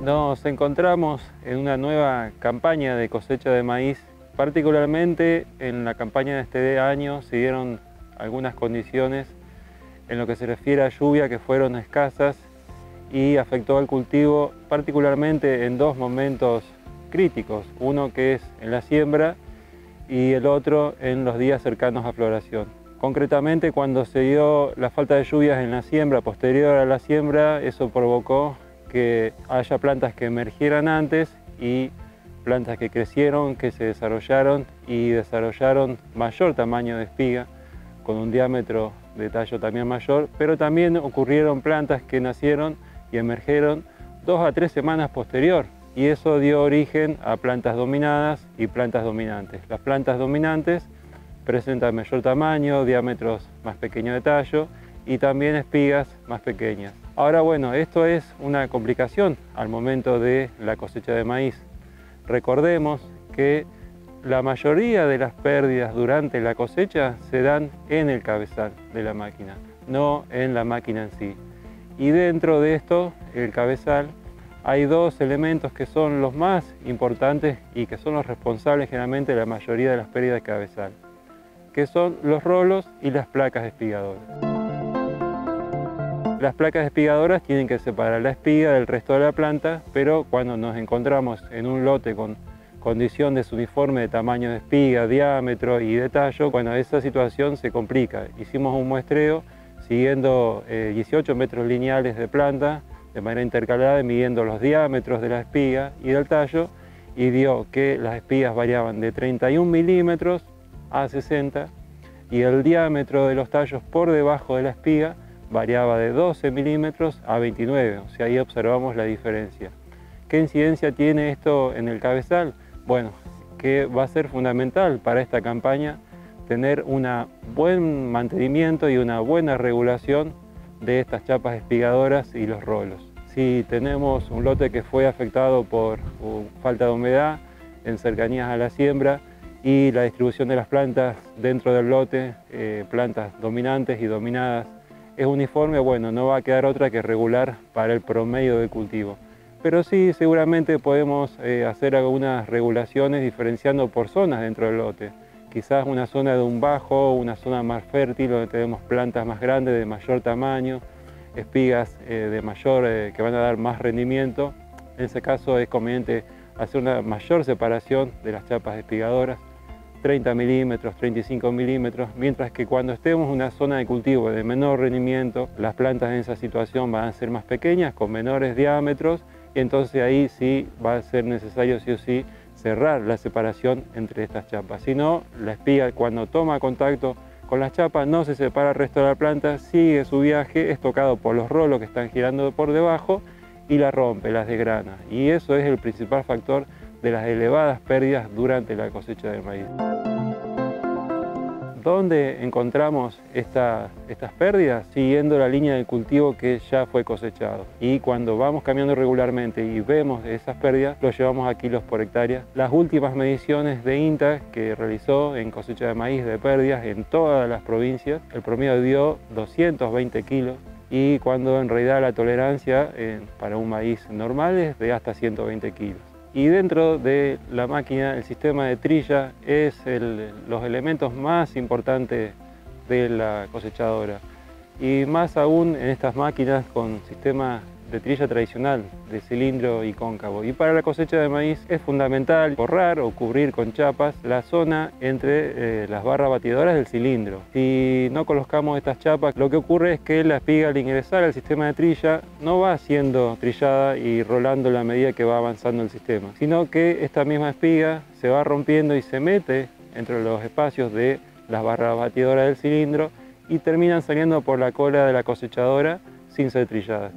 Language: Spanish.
Nos encontramos en una nueva campaña de cosecha de maíz. Particularmente en la campaña de este año se dieron algunas condiciones en lo que se refiere a lluvia que fueron escasas y afectó al cultivo particularmente en dos momentos críticos, uno que es en la siembra y el otro en los días cercanos a floración. Concretamente, cuando se dio la falta de lluvias en la siembra, posterior a la siembra, eso provocó que haya plantas que emergieran antes y plantas que crecieron, que se desarrollaron y desarrollaron mayor tamaño de espiga, con un diámetro de tallo también mayor, pero también ocurrieron plantas que nacieron y emergieron 2 a 3 semanas posterior, y eso dio origen a plantas dominadas y plantas dominantes. Las plantas dominantes presentan mayor tamaño, diámetros más pequeños de tallo y también espigas más pequeñas. Ahora bueno, esto es una complicación al momento de la cosecha de maíz. Recordemos que la mayoría de las pérdidas durante la cosecha se dan en el cabezal de la máquina, no en la máquina en sí. Y dentro de esto, el cabezal, hay dos elementos que son los más importantes y que son los responsables generalmente de la mayoría de las pérdidas de cabezal, que son los rolos y las placas espigadoras. Las placas espigadoras tienen que separar la espiga del resto de la planta, pero cuando nos encontramos en un lote con condición desuniforme de tamaño de espiga, diámetro y de tallo, bueno, esa situación se complica. Hicimos un muestreo siguiendo 18 metros lineales de planta de manera intercalada, midiendo los diámetros de la espiga y del tallo, y dio que las espigas variaban de 31 milímetros a 60 y el diámetro de los tallos por debajo de la espiga variaba de 12 milímetros a 29, o sea, ahí observamos la diferencia. ¿Qué incidencia tiene esto en el cabezal? Bueno, que va a ser fundamental para esta campaña tener un buen mantenimiento y una buena regulación de estas chapas espigadoras y los rolos. Si tenemos un lote que fue afectado por falta de humedad en cercanías a la siembra y la distribución de las plantas dentro del lote, plantas dominantes y dominadas, es uniforme, bueno, no va a quedar otra que regular para el promedio de cultivo. Pero sí, seguramente podemos hacer algunas regulaciones diferenciando por zonas dentro del lote. Quizás una zona de un bajo, una zona más fértil, donde tenemos plantas más grandes, de mayor tamaño, espigas de mayor, que van a dar más rendimiento. En ese caso es conveniente hacer una mayor separación de las chapas espigadoras, 30 milímetros, 35 milímetros, mientras que cuando estemos en una zona de cultivo de menor rendimiento, las plantas en esa situación van a ser más pequeñas, con menores diámetros, y entonces ahí sí va a ser necesario sí o sí cerrar la separación entre estas chapas. Si no, la espiga cuando toma contacto con las chapas no se separa el resto de la planta, sigue su viaje, es tocado por los rolos que están girando por debajo y la rompe, las desgrana. Y eso es el principal factor de las elevadas pérdidas durante la cosecha del maíz. ¿Dónde encontramos estas pérdidas? Siguiendo la línea de cultivo que ya fue cosechado. Y cuando vamos cambiando regularmente y vemos esas pérdidas, lo llevamos a kilos por hectárea. Las últimas mediciones de INTA que realizó en cosecha de maíz de pérdidas en todas las provincias, el promedio dio 220 kilos. Y cuando en realidad la tolerancia para un maíz normal es de hasta 120 kilos. Y dentro de la máquina, el sistema de trilla es los elementos más importantes de la cosechadora. Y más aún en estas máquinas con sistema de trilla tradicional, de cilindro y cóncavo. Y para la cosecha de maíz es fundamental forrar o cubrir con chapas la zona entre las barras batidoras del cilindro. Si no colocamos estas chapas, lo que ocurre es que la espiga al ingresar al sistema de trilla no va siendo trillada y rolando a medida que va avanzando el sistema, sino que esta misma espiga se va rompiendo y se mete entre los espacios de las barras batidoras del cilindro y terminan saliendo por la cola de la cosechadora sin ser trilladas.